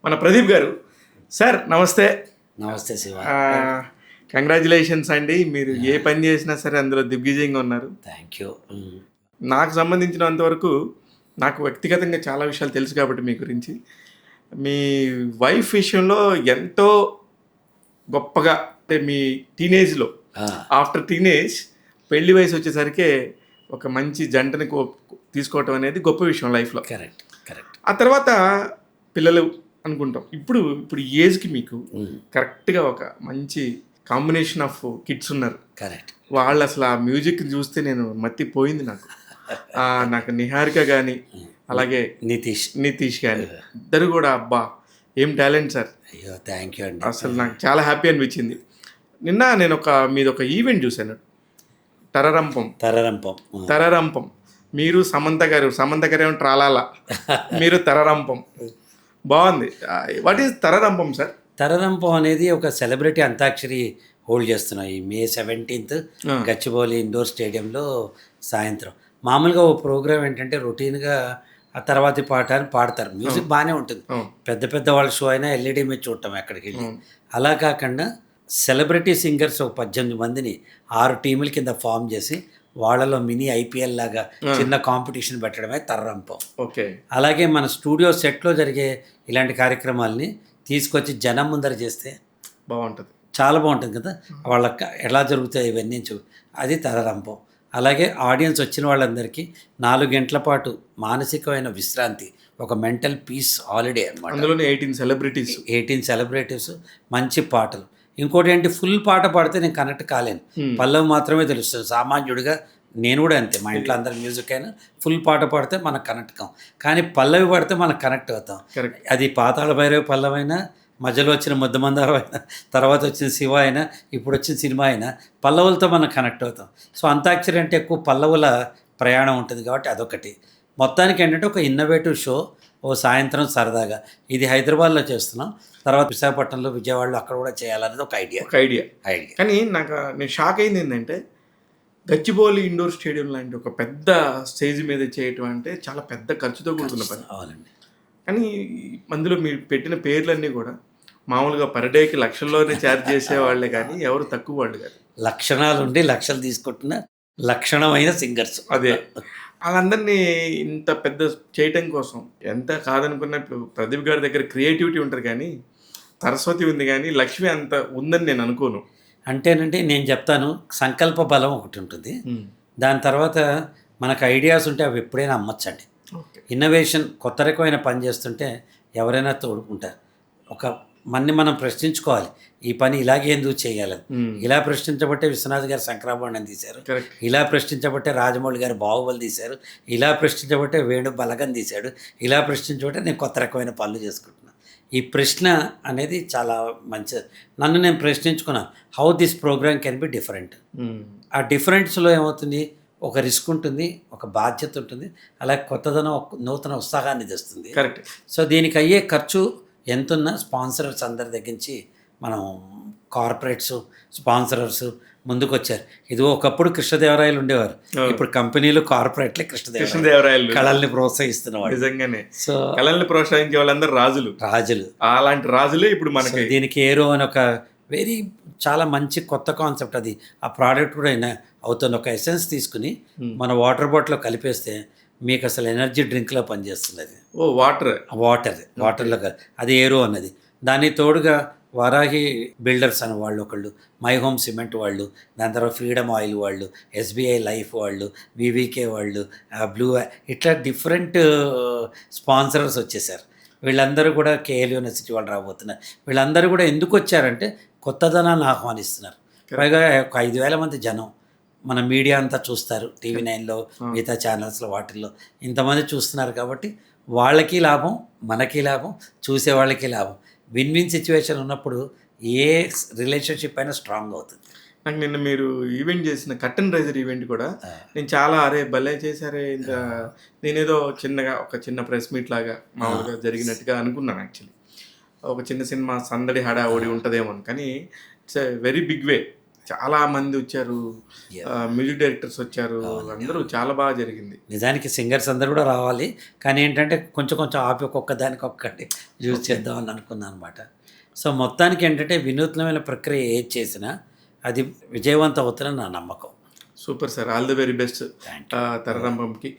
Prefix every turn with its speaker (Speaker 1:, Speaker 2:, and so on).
Speaker 1: మన ప్రదీప్ గారు. సార్ నమస్తే.
Speaker 2: నమస్తే శివ.
Speaker 1: కంగ్రాచులేషన్స్ అండి. మీరు ఏ పని చేసినా సరే అందులో దిగ్విజయంగా ఉన్నారు.
Speaker 2: Thank you.
Speaker 1: నాకు సంబంధించినంతవరకు నాకు వ్యక్తిగతంగా చాలా విషయాలు తెలుసు కాబట్టి మీ గురించి. మీ వైఫ్ విషయంలో ఎంతో గొప్పగా, అంటే మీ టీనేజ్లో, ఆఫ్టర్ టీనేజ్ పెళ్లి వయసు వచ్చేసరికి ఒక మంచి జంటని తీసుకోవటం అనేది గొప్ప విషయం లైఫ్లో.
Speaker 2: Correct correct.
Speaker 1: ఆ తర్వాత పిల్లలు అనుకుంటాం. ఇప్పుడు ఈ ఏజ్కి మీకు కరెక్ట్గా ఒక మంచి కాంబినేషన్ ఆఫ్ కిడ్స్ ఉన్నారు.
Speaker 2: కరెక్ట్.
Speaker 1: వాళ్ళు అసలు ఆ మ్యూజిక్ చూస్తే నేను మత్తిపోయింది. నాకు నిహారిక కానీ అలాగే నితీష్ కానీ ఇద్దరు కూడా అబ్బా ఏం టాలెంట్ సార్.
Speaker 2: అయ్యో థ్యాంక్ యూ అండి.
Speaker 1: అసలు నాకు చాలా హ్యాపీ అనిపించింది. నిన్న నేను మీది ఒక ఈవెంట్ చూశాను, తరరంపం. మీరు సమంత గారు ఏమో ట్రాలాల, మీరు తరరంపం. బాగుంది. What is Tararampam sir?
Speaker 2: Tararampam అనేది ఒక సెలబ్రిటీ అంతాక్షరి హోల్డ్ చేస్తున్నాయి May 17th గచ్చిబౌలి ఇండోర్ స్టేడియంలో సాయంత్రం. మామూలుగా ఓ ప్రోగ్రామ్ ఏంటంటే రొటీన్గా ఆ తర్వాతి పాట అని పాడతారు. మ్యూజిక్ బాగానే ఉంటుంది. పెద్ద వాళ్ళ షో అయినా ఎల్ఈడి మీద చూడటం ఎక్కడికి వెళ్ళి. అలా కాకుండా సెలబ్రిటీ సింగర్స్ ఒక 18 మందిని 6 టీముల కింద ఫామ్ చేసి వాళ్ళలో మినీ ఐపీఎల్ లాగా చిన్న కాంపిటీషన్ పెట్టడమే తరరంపం.
Speaker 1: ఓకే.
Speaker 2: అలాగే మన స్టూడియో సెట్లో జరిగే ఇలాంటి కార్యక్రమాలని తీసుకొచ్చి జనం ముందర చేస్తే
Speaker 1: బాగుంటుంది,
Speaker 2: చాలా బాగుంటుంది కదా. వాళ్ళకి ఎలా జరుగుతాయి ఇవన్నీ అది తరరంపం. అలాగే ఆడియన్స్ వచ్చిన వాళ్ళందరికీ 4 గంటల పాటు మానసికమైన విశ్రాంతి, ఒక మెంటల్ పీస్ హాలిడే అనమాట.
Speaker 1: అందులోనే 18
Speaker 2: సెలబ్రిటీస్ మంచి పాటలు. ఇంకోటి ఏంటి, ఫుల్ పాట పాడితే నేను కనెక్ట్ కాలేను, పల్లవి మాత్రమే తెలుస్తుంది. సామాన్యుడిగా నేను కూడా అంతే. మా ఇంట్లో అందరు మ్యూజిక్ అయినా ఫుల్ పాట పాడితే మనకు కనెక్ట్ కాం, కానీ పల్లవి పాడితే మనకు కనెక్ట్ అవుతాం. అది పాతాళ భైరవి పల్లవైనా, మధ్యలో వచ్చిన ముద్దమందారం అయినా, తర్వాత వచ్చిన శివ అయినా, ఇప్పుడు వచ్చిన సినిమా అయినా పల్లవులతో మనం కనెక్ట్ అవుతాం. సో అంతాక్షరి అంటే ఎక్కువ పల్లవుల ప్రయాణం ఉంటుంది కాబట్టి అదొకటి. మొత్తానికి ఏంటంటే ఒక ఇన్నోవేటివ్ షో. ఓ సాయంత్రం సరదాగా ఇది హైదరాబాద్లో చేస్తున్నాం, తర్వాత విశాఖపట్నంలో, విజయవాడలో అక్కడ కూడా చేయాలనేది ఒక ఐడియా.
Speaker 1: కానీ నేను షాక్ అయింది ఏంటంటే గచ్చిబౌలి ఇండోర్ స్టేడియం లాంటి ఒక పెద్ద స్టేజ్ మీద చేయటం అంటే చాలా పెద్ద ఖర్చుతో కూడుకున్న పని.
Speaker 2: అవునండి.
Speaker 1: కానీ అందులో మీరు పెట్టిన పేర్లన్నీ కూడా మామూలుగా పర్ డేకి లక్షల్లోనే ఛార్జ్ చేసేవాళ్ళే, కానీ ఎవరు తక్కువ వాళ్ళు కాదు.
Speaker 2: లక్షణాలు ఉండి లక్షలు తీసుకుంటున్న లక్షణమైన సింగర్స్.
Speaker 1: అదే వాళ్ళందరినీ ఇంత పెద్ద చేయటం కోసం ఎంత కాదనుకున్న ప్రదీప్ గారి దగ్గర క్రియేటివిటీ ఉంటుంది, కానీ సరస్వతి ఉంది, కానీ లక్ష్మి అంత ఉందని నేను అనుకోను.
Speaker 2: అంటేనండి నేను చెప్తాను, సంకల్ప బలం ఒకటి ఉంటుంది. దాని తర్వాత మనకు ఐడియాస్ ఉంటే అవి ఎప్పుడైనా అమ్మచ్చండి. ఇన్నోవేషన్, కొత్త రకమైన పని చేస్తుంటే ఎవరైనా తోడుకుంటారు. మనం ప్రశ్నించుకోవాలి, ఈ పని ఇలాగే ఎందుకు చేయాలని. ఇలా ప్రశ్నించబట్టే విశ్వనాథ్ గారు శంకరాభరణం తీశారు, ఇలా ప్రశ్నించబట్టే రాజమౌళి గారు బాహుబలి తీశారు, ఇలా ప్రశ్నించబట్టే వేణు బలగం తీశాడు, ఇలా ప్రశ్నించబట్టే నేను కొత్త రకమైన పనులు చేసుకుంటున్నాను. ఈ ప్రశ్న అనేది చాలా మంచిది. నన్ను నేను ప్రశ్నించుకున్నాను, how this program can be different. ఆ డిఫరెంట్స్లో ఏమవుతుంది, ఒక రిస్క్ ఉంటుంది, ఒక బాధ్యత ఉంటుంది, అలాగే కొత్తదనం, నూతన ఉత్సాహాన్ని తెస్తుంది.
Speaker 1: కరెక్ట్.
Speaker 2: సో దీనికి అయ్యే ఖర్చు ఎంతున్నా స్పాన్సరర్స్ అందరి దగ్గరించి మనం కార్పొరేట్స్ స్పాన్సరర్స్ ముందుకు వచ్చారు. ఇది ఒకప్పుడు కృష్ణదేవరాయలు ఉండేవారు, ఇప్పుడు కంపెనీలు కార్పొరేట్లే కృష్ణదేవరాయలు కళల్ని ప్రోత్సహిస్తున్నవాడు.
Speaker 1: నిజంగానే. సో కళల్ని ప్రోత్సహించే వాళ్ళందరూ రాజులు. అలాంటి రాజులే ఇప్పుడు మనకి.
Speaker 2: దీనికి ఏరో అని ఒక చాలా మంచి కొత్త కాన్సెప్ట్. అది ఆ ప్రోడక్ట్ కూడా అవుతుంది. ఒక ఎసెన్స్ తీసుకుని మన వాటర్ బాటిల్లో కలిపేస్తే మీకు అసలు ఎనర్జీ డ్రింక్లో పనిచేస్తుంది అది. వాటర్లో అది ఏరో అన్నది. దాని తోడుగా వారాహి బిల్డర్స్ అని వాళ్ళు ఒకళ్ళు, మై హోమ్ సిమెంట్ వాళ్ళు, దాని తర్వాత ఫ్రీడమ్ ఆయిల్ వాళ్ళు, SBI లైఫ్ వాళ్ళు, VVK వాళ్ళు, బ్లూ, ఇట్లా డిఫరెంట్ స్పాన్సరర్స్ వచ్చేసారు. వీళ్ళందరూ కూడా KL యూనివర్సిటీ వాళ్ళు రాబోతున్నారు. వీళ్ళందరూ కూడా ఎందుకు వచ్చారంటే కొత్తదనాన్ని ఆహ్వానిస్తున్నారు. పైగా ఒక 5,000 మంది జనం మన మీడియా అంతా చూస్తారు, TV9లో, మిగతా ఛానల్స్లో, వాటిల్లో ఇంతమంది చూస్తున్నారు కాబట్టి వాళ్ళకి లాభం, మనకి లాభం, చూసే వాళ్ళకి లాభం. విన్ సిచ్యువేషన్ ఉన్నప్పుడు ఏ రిలేషన్షిప్ అయినా స్ట్రాంగ్ అవుతుంది.
Speaker 1: నాకు నిన్న మీరు ఈవెంట్ చేసిన కర్టన్ రైజర్ ఈవెంట్ కూడా నేను చాలా భలే చేశారే, ఇంకా నేనేదో ఒక చిన్న ప్రెస్ మీట్ లాగా మామూలుగా జరిగినట్టుగా అనుకున్నాను. యాక్చువల్లీ ఒక చిన్న సినిమా సందడి హడావుడి ఉంటుందేమో, కానీ it's a very big way. చాలా మంది వచ్చారు,
Speaker 2: Yeah.
Speaker 1: మ్యూజిక్ డైరెక్టర్స్ వచ్చారు, అందరూ చాలా బాగా జరిగింది.
Speaker 2: నిజానికి సింగర్స్ అందరూ కూడా రావాలి, కానీ ఏంటంటే కొంచెం కొంచెం ఆపి ఒక్కొక్క దానికి ఒక్కటి యూజ్ చేద్దామని అనుకున్నాను అనమాట. సో మొత్తానికి ఏంటంటే వినూత్నమైన ప్రక్రియ ఏది చేసినా అది విజయవంతం అవుతుందని నా నమ్మకం.
Speaker 1: Super sir, all the very best
Speaker 2: thank
Speaker 1: తరరంభంకి.